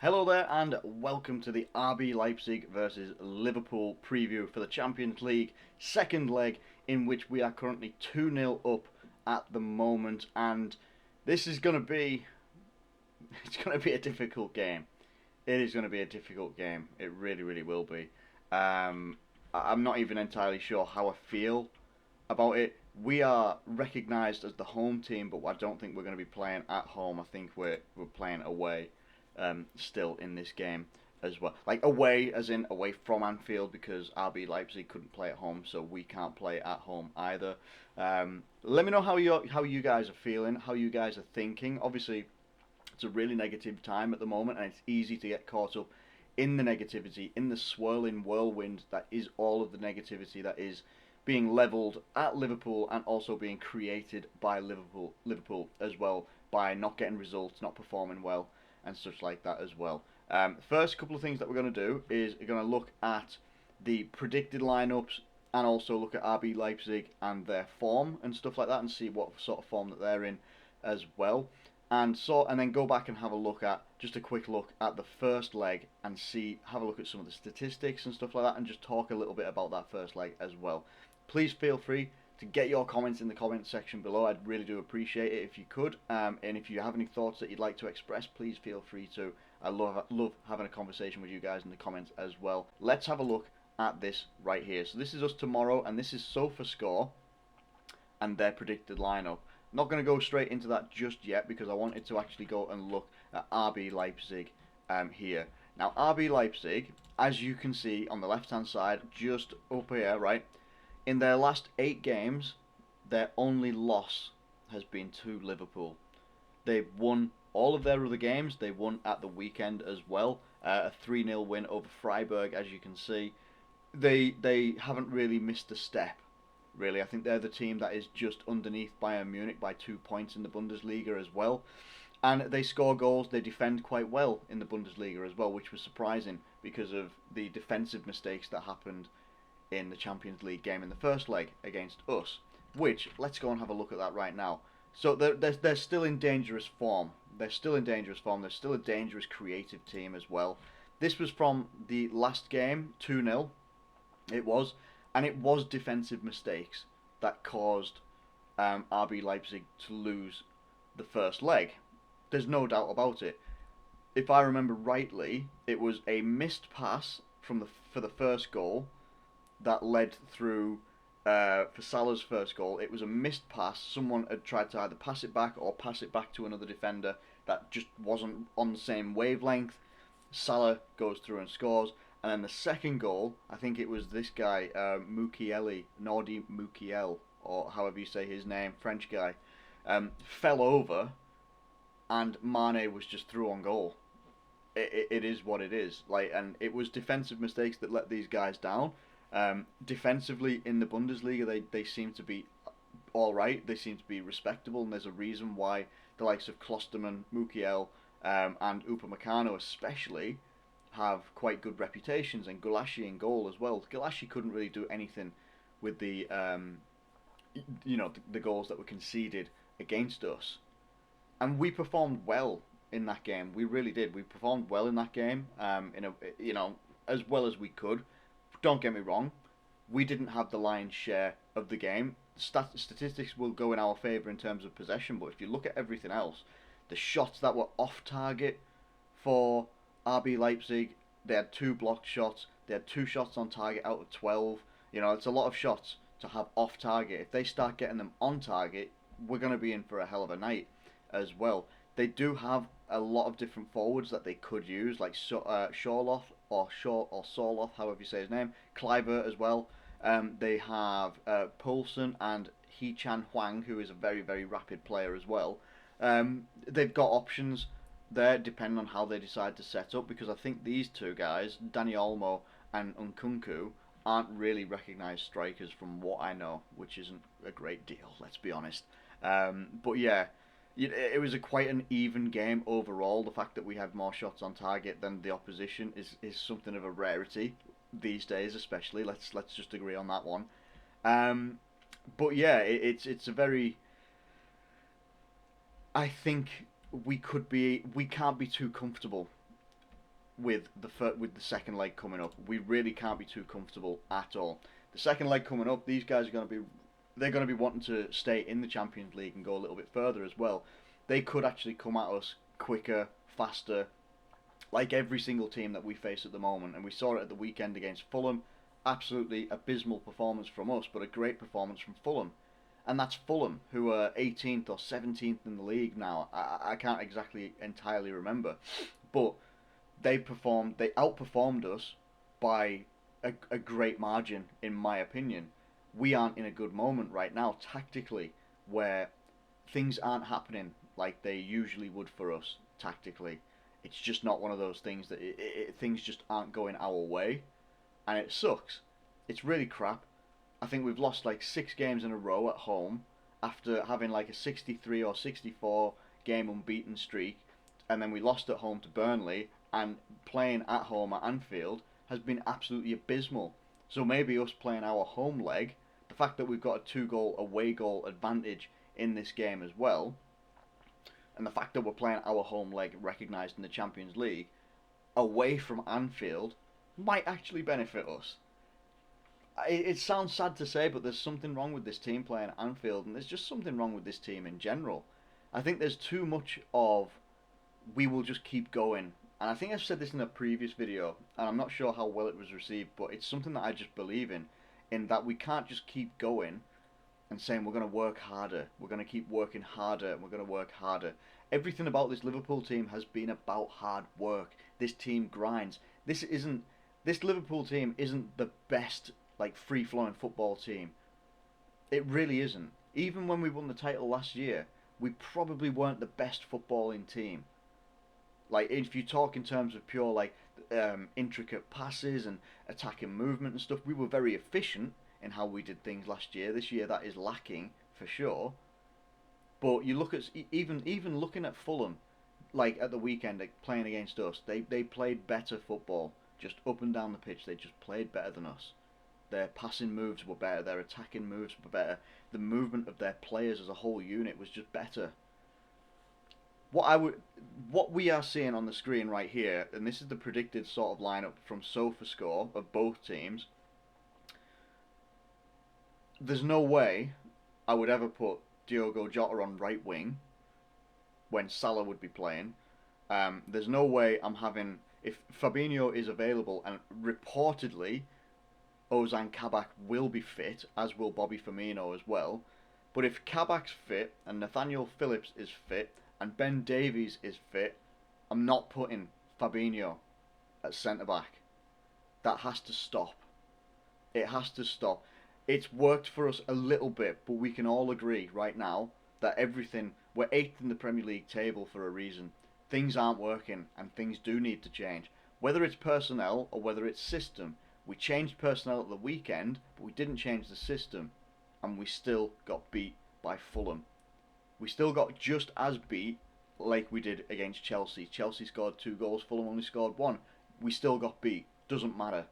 Hello there and welcome to the RB Leipzig versus Liverpool preview for the Champions League second leg, in which we are currently 2-0 up at the moment, and this is going to be a difficult game. It is going to be a difficult game. It really will be. I'm not even entirely sure how I feel about it. We are recognised as the home team, but I don't think we're going to be playing at home. I think we're playing away still in this game as well. Like away, as in away from Anfield, because RB Leipzig couldn't play at home, so we can't play at home either. Let me know how you guys are feeling, how you guys are thinking. Obviously, it's a really negative time at the moment, and it's easy to get caught up in the negativity, in the swirling whirlwind that is all of the negativity that is being levelled at Liverpool and also being created by Liverpool as well, by not getting results, not performing well, and such like that as well. First couple of things that we're going to do is we're going to look at the predicted lineups and also look at RB Leipzig and their form and stuff like that, and see what sort of form that they're in as well. And then go back and have a look at just a quick look at the first leg and have a look at some of the statistics and stuff like that, and just talk a little bit about that first leg as well. Please feel free to get your comments in the comment section below. I'd really do appreciate it if you could. And if you have any thoughts that you'd like to express, please feel free to. I love having a conversation with you guys in the comments as well. Let's have a look at this right here. So this is us tomorrow, and this is SofaScore and their predicted lineup. Not going to go straight into that just yet, because I wanted to actually go and look at RB Leipzig here. Now, RB Leipzig, as you can see on the left-hand side, just up here, right, in their last 8 games, their only loss has been to Liverpool. They've won all of their other games. They won at the weekend as well. A 3-0 win over Freiburg, as you can see. They haven't really missed a step, really. I think they're the team that is just underneath Bayern Munich by 2 points in the Bundesliga as well. And they score goals, they defend quite well in the Bundesliga as well, which was surprising because of the defensive mistakes that happened in the Champions League game in the first leg against us. Which, let's go and have a look at that right now. So they're still in dangerous form. They're still in dangerous form. They're still a dangerous creative team as well. This was from the last game, 2-0. It was. And it was defensive mistakes that caused RB Leipzig to lose the first leg. There's no doubt about it. If I remember rightly, it was a missed pass for the first goal that led through for Salah's first goal. It was a missed pass. Someone had tried to either pass it back or pass it back to another defender that just wasn't on the same wavelength. Salah goes through and scores. And then the second goal, I think it was this guy, Mukiele, Nordi Mukiel, or however you say his name, French guy, fell over, and Mane was just through on goal. It is what it is. And it was defensive mistakes that let these guys down. Defensively in the Bundesliga, they seem to be all right. They seem to be respectable, and there's a reason why the likes of Klosterman, Mukiel, and Upamecano especially have quite good reputations, and Gulashi in goal as well. Gulashi couldn't really do anything with the goals that were conceded against us, and we performed well in that game. We really did. We performed well in that game, as well as we could. Don't get me wrong, we didn't have the lion's share of the game. Statistics will go in our favour in terms of possession, but if you look at everything else, the shots that were off target for RB Leipzig, they had 2 blocked shots. They had 2 shots on target out of 12. It's a lot of shots to have off target. If they start getting them on target, we're going to be in for a hell of a night as well. They do have a lot of different forwards that they could use, like Shorloff or Sorloff, however you say his name. Kluivert as well. They have Poulsen and Hee-Chan Huang, who is a very rapid player as well. They've got options there, depending on how they decide to set up, because I think these 2 guys, Dani Olmo and Nkunku, aren't really recognised strikers from what I know, which isn't a great deal, let's be honest. But yeah, it was quite an even game overall. The fact that we had more shots on target than the opposition is something of a rarity these days, especially. Let's just agree on that one. But yeah, it's a very, I think we can't be too comfortable with the second leg coming up. We really can't be too comfortable at all. The second leg coming up, these guys are they're going to be wanting to stay in the Champions League and go a little bit further as well. They could actually come at us quicker, faster, like every single team that we face at the moment. And we saw it at the weekend against Fulham. Absolutely abysmal performance from us, but a great performance from Fulham. And that's Fulham, who are 18th or 17th in the league now. I can't exactly entirely remember. But they outperformed us by a great margin, in my opinion. We aren't in a good moment right now, tactically, where things aren't happening like they usually would for us, tactically. It's just not one of those things that things just aren't going our way, and it sucks. It's really crap. I think we've lost like 6 games in a row at home after having like a 63 or 64 game unbeaten streak, and then we lost at home to Burnley, and playing at home at Anfield has been absolutely abysmal. So maybe us playing our home leg, the fact that we've got a 2-goal away goal advantage in this game as well, and the fact that we're playing our home leg recognised in the Champions League away from Anfield might actually benefit us. It sounds sad to say, but there's something wrong with this team playing at Anfield, and there's just something wrong with this team in general. I think there's too much of we will just keep going. And I think I've said this in a previous video, and I'm not sure how well it was received, but it's something that I just believe in that we can't just keep going and saying we're going to work harder, we're going to keep working harder, and we're going to work harder. Everything about this Liverpool team has been about hard work. This team grinds. This Liverpool team isn't the best, like, free-flowing football team. It really isn't. Even when we won the title last year, we probably weren't the best footballing team. Like, if you talk in terms of pure, like, intricate passes and attacking movement and stuff, we were very efficient in how we did things last year. This year, that is lacking for sure. But you look at even looking at Fulham, like at the weekend, like, playing against us, they played better football, just up and down the pitch. They just played better than us. Their passing moves were better. Their attacking moves were better. The movement of their players as a whole unit was just better. What we are seeing on the screen right here, and this is the predicted sort of lineup from SofaScore of both teams. There's no way I would ever put Diogo Jota on right wing when Salah would be playing. There's no way I'm having, if Fabinho is available, and reportedly Ozan Kabak will be fit, as will Bobby Firmino as well. But if Kabak's fit and Nathaniel Phillips is fit and Ben Davies is fit, I'm not putting Fabinho at centre back. That has to stop. It has to stop. It's worked for us a little bit, but we can all agree right now that we're 8th in the Premier League table for a reason. Things aren't working, and things do need to change. Whether it's personnel or whether it's system. We changed personnel at the weekend, but we didn't change the system, and we still got beat by Fulham. We still got just as beat like we did against Chelsea. Chelsea scored 2 goals, Fulham only scored 1. We still got beat. Doesn't matter.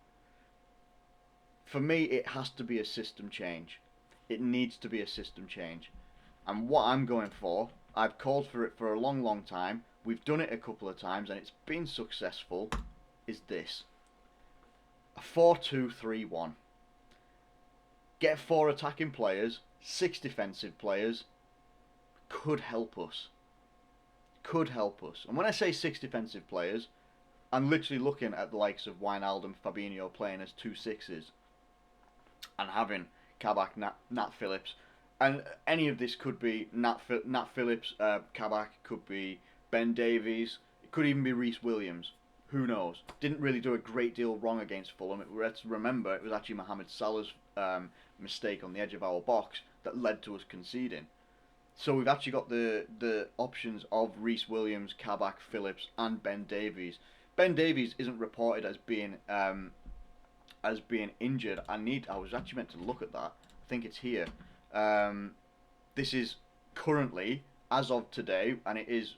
For me, it has to be a system change. It needs to be a system change. And what I'm going for, I've called for it for a long, long time. We've done it a couple of times, and it's been successful, is this. A 4-2-3-1. Get 4 attacking players, 6 defensive players. Could help us. Could help us. And when I say 6 defensive players, I'm literally looking at the likes of Wijnaldum, Fabinho playing as 2 6s. And having Kabak, Nat Phillips. And any of this could be Nat Phillips, Kabak, could be Ben Davies. It could even be Reece Williams. Who knows? Didn't really do a great deal wrong against Fulham. Let's remember, it was actually Mohamed Salah's mistake on the edge of our box that led to us conceding. So we've actually got the options of Reece Williams, Kabak, Phillips, and Ben Davies. Ben Davies isn't reported as being injured. I was actually meant to look at that. I think it's here. This is currently, as of today, and it is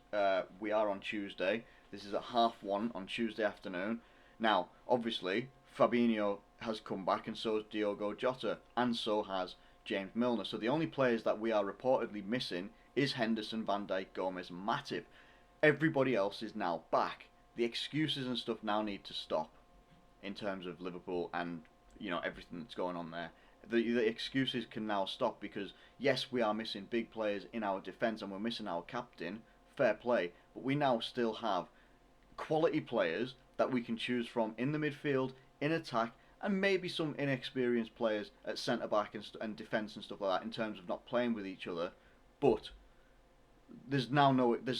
we are on Tuesday. This is at 1:30 on Tuesday afternoon. Now, obviously, Fabinho has come back, and so has Diogo Jota, and so has James Milner. So the only players that we are reportedly missing is Henderson, Van Dijk, Gomez, and Matip. Everybody else is now back. the excuses and stuff now need to stop in terms of Liverpool and everything that's going on there. The excuses can now stop because yes, we are missing big players in our defence and we're missing our captain. Fair play, but we now still have quality players that we can choose from in the midfield, in attack, and maybe some inexperienced players at centre back and defence and stuff like that in terms of not playing with each other. But there's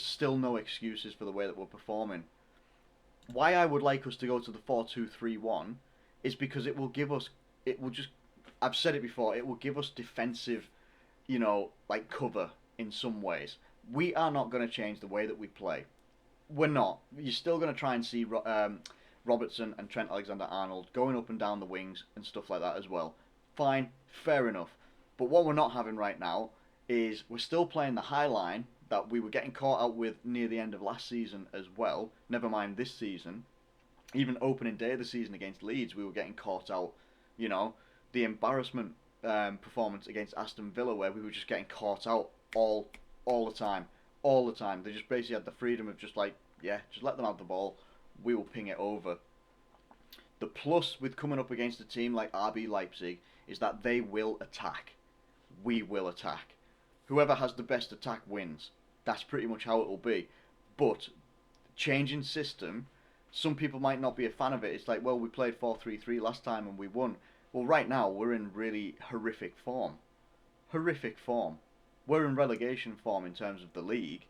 still no excuses for the way that we're performing. Why I would like us to go to the 4-2-3-1 is because it will just, I've said it before, it will give us defensive, like cover in some ways. We are not going to change the way that we play. We're not. You're still going to try and see Robertson and Trent Alexander-Arnold going up and down the wings and stuff like that as well. Fine, fair enough. But what we're not having right now is we're still playing the high line that we were getting caught out with near the end of last season as well. Never mind this season. Even opening day of the season against Leeds, we were getting caught out. The embarrassment performance against Aston Villa where we were just getting caught out all the time. All the time. They just basically had the freedom of just let them have the ball. We will ping it over. The plus with coming up against a team like RB Leipzig is that they will attack. We will attack. Whoever has the best attack wins. That's pretty much how it will be. But changing system, some people might not be a fan of it. It's like, well, we played 4-3-3 last time and we won. Well, right now we're in really horrific form. Horrific form. We're in relegation form in terms of the league.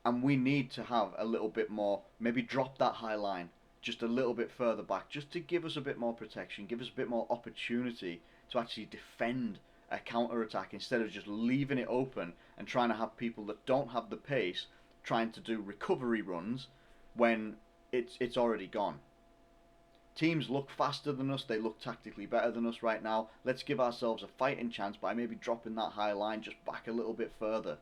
And we need to have a little bit more, maybe drop that high line just a little bit further back, just to give us a bit more protection, give us a bit more opportunity to actually defend a counter-attack instead of just leaving it open and trying to have people that don't have the pace trying to do recovery runs when it's already gone. Teams look faster than us, they look tactically better than us right now. Let's give ourselves a fighting chance by maybe dropping that high line just back a little bit further.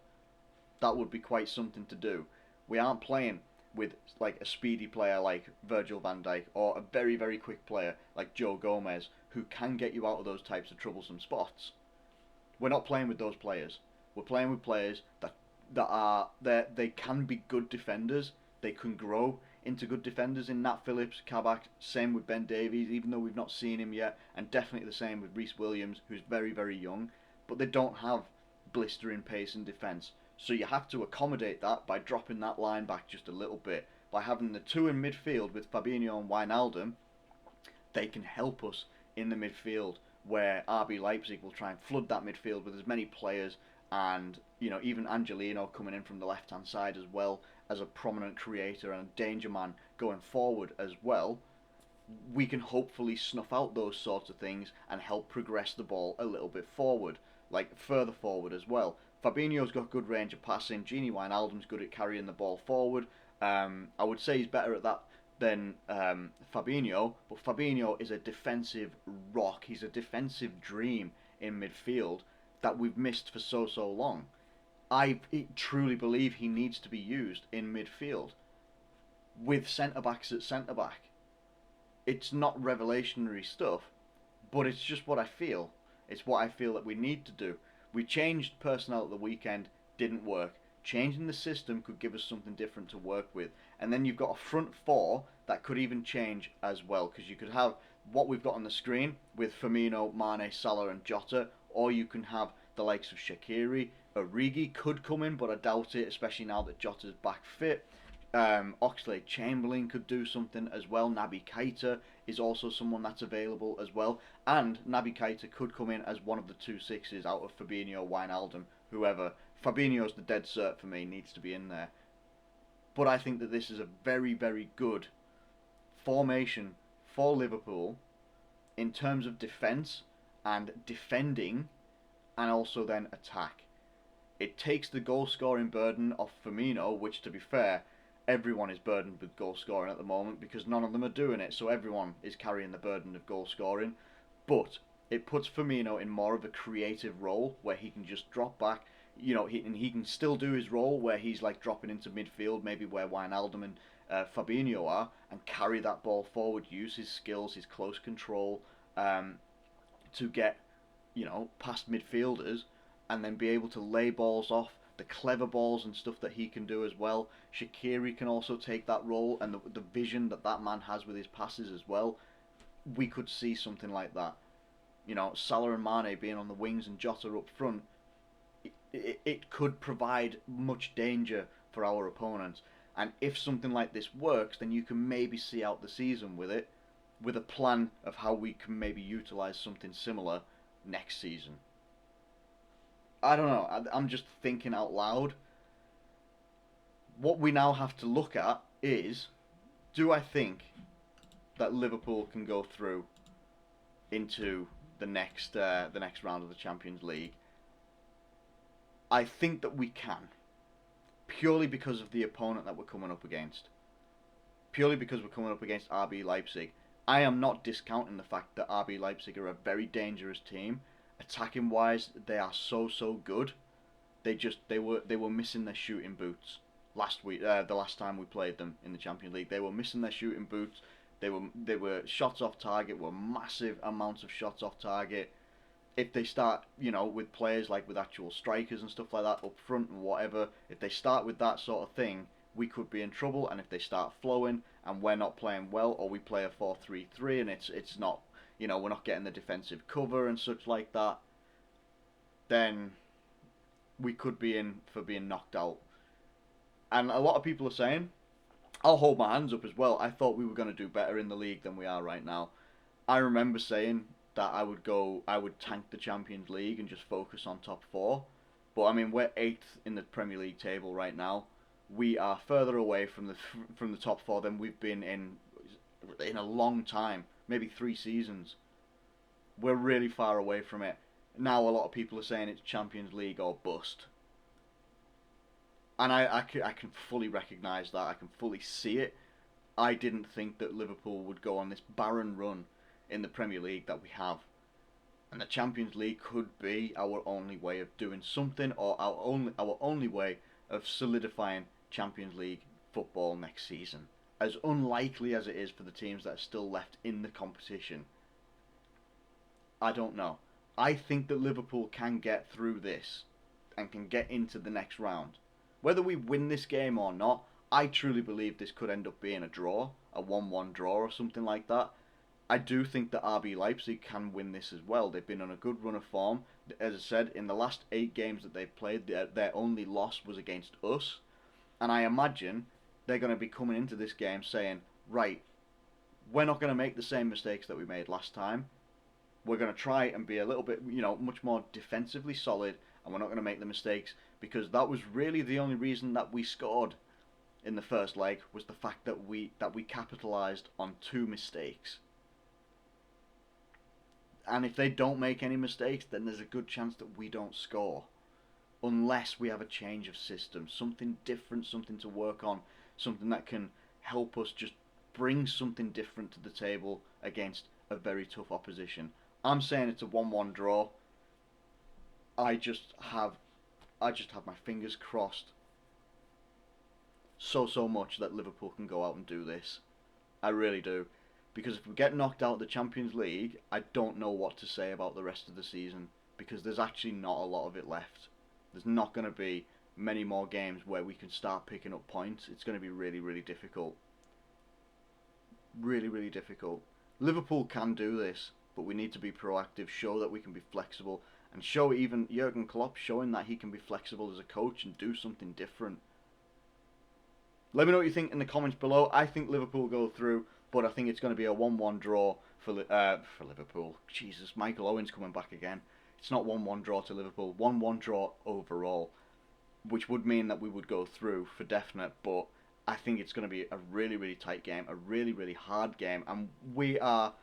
That would be quite something to do. We aren't playing with like a speedy player like Virgil van Dijk or a very, very quick player like Joe Gomez who can get you out of those types of troublesome spots. We're not playing with those players. We're playing with players that they can be good defenders. They can grow into good defenders in Nat Phillips, Kabak, same with Ben Davies, even though we've not seen him yet, and definitely the same with Reece Williams, who's very, very young, but they don't have blistering pace in defence. So you have to accommodate that by dropping that line back just a little bit. By having the two in midfield with Fabinho and Wijnaldum, they can help us in the midfield, where RB Leipzig will try and flood that midfield with as many players, and even Angelino coming in from the left hand side as well as a prominent creator and a danger man going forward as well. We can hopefully snuff out those sorts of things and help progress the ball a little bit forward, like further forward as well. Fabinho's got good range of passing. Gini Wijnaldum's good at carrying the ball forward. I would say he's better at that than Fabinho, but Fabinho is a defensive rock. He's a defensive dream in midfield that we've missed for so long. I truly believe he needs to be used in midfield with centre-backs at centre-back. It's not revelationary stuff, but it's just what I feel. It's what I feel that we need to do. We changed personnel at the weekend, didn't work. Changing the system could give us something different to work with. And then you've got a front four that could even change as well, because you could have what we've got on the screen with Firmino, Mane, Salah and Jota, or you can have the likes of Shaqiri. Origi could come in, but I doubt it, especially now that Jota's back fit. Oxlade-Chamberlain could do something as well. Naby Keita is also someone that's available as well. And Naby Keita could come in as one of the 2-6s out of Fabinho, Wijnaldum, whoever. Fabinho's the dead cert for me, needs to be in there. But I think that this is a very, very good formation for Liverpool in terms of defence and defending, and also then attack. It takes the goal scoring burden off Firmino, which, to be fair, everyone is burdened with goal scoring at the moment because none of them are doing it, so everyone is carrying the burden of goal scoring. But it puts Firmino in more of a creative role where he can just drop back, he can still do his role where he's like dropping into midfield, maybe where Wijnaldum and Fabinho are, and carry that ball forward, use his skills, his close control to get past midfielders, and then be able to lay balls off the clever balls and stuff that he can do as well. Shaqiri can also take that role, and the vision that that man has with his passes as well. We could see something like that. You know, Salah and Mane being on the wings and Jota up front, it could provide much danger for our opponents. And if something like this works, then you can maybe see out the season with it, with a plan of how we can maybe utilise something similar next season. I don't know, I'm just thinking out loud. What we now have to look at is, do I think that Liverpool can go through into the next round of the Champions League? I think that we can, purely because of the opponent that we're coming up against. Purely because we're coming up against RB Leipzig. I am not discounting the fact that RB Leipzig are a very dangerous team. Attacking wise, they are so good. They were missing their shooting boots last week. The last time we played them in the Champions League, they were missing their shooting boots. They were shots off target, were massive amounts of shots off target. If they start, with players like with actual strikers and stuff like that up front and whatever, if they start with that sort of thing, we could be in trouble. And if they start flowing and we're not playing well, or we play a 4-3-3 and it's not, we're not getting the defensive cover and such like that, then we could be in for being knocked out. And a lot of people are saying, I'll hold my hands up as well, I thought we were going to do better in the league than we are right now. I remember saying that I would tank the Champions League and just focus on top four. But I mean, we're 8th in the Premier League table right now. We are further away from the top four than we've been in a long time, maybe 3 seasons. We're really far away from it. Now a lot of people are saying it's Champions League or bust. And I can fully recognise that. I can fully see it. I didn't think that Liverpool would go on this barren run in the Premier League that we have. And the Champions League could be our only way of doing something, or our only way of solidifying Champions League football next season. As unlikely as it is for the teams that are still left in the competition, I don't know. I think that Liverpool can get through this and can get into the next round. Whether we win this game or not, I truly believe this could end up being a draw, a 1-1 draw or something like that. I do think that RB Leipzig can win this as well. They've been on a good run of form. As I said, in the last 8 games that they've played, their only loss was against us. And I imagine they're going to be coming into this game saying, right, we're not going to make the same mistakes that we made last time. We're going to try and be a little bit, much more defensively solid, and we're not going to make the mistakes, because that was really the only reason that we scored in the first leg, was the fact that we capitalised on 2 mistakes. And if they don't make any mistakes, then there's a good chance that we don't score. Unless we have a change of system, something different, something to work on, something that can help us just bring something different to the table against a very tough opposition. I'm saying it's a 1-1 draw. I just have my fingers crossed so much that Liverpool can go out and do this. I really do. Because if we get knocked out of the Champions League, I don't know what to say about the rest of the season, because there's actually not a lot of it left. There's not going to be many more games where we can start picking up points. It's going to be really difficult. Really difficult. Liverpool can do this, but we need to be proactive, show that we can be flexible, and show even Jurgen Klopp showing that he can be flexible as a coach and do something different. Let me know what you think in the comments below. I think Liverpool go through, but I think it's going to be a 1-1 draw for Liverpool. Jesus, Michael Owen's coming back again. It's not 1-1 draw to Liverpool, 1-1 draw overall, which would mean that we would go through for definite, but I think it's going to be a really tight game, a really hard game, and we are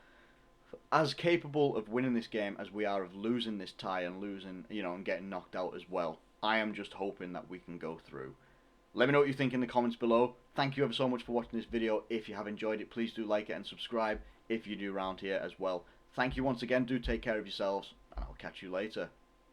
as capable of winning this game as we are of losing this tie and losing, and getting knocked out as well. I am just hoping that we can go through. Let me know what you think in the comments below. Thank you ever so much for watching this video. If you have enjoyed it, please do like it and subscribe if you're new around here as well. Thank you once again. Do take care of yourselves, and I'll catch you later.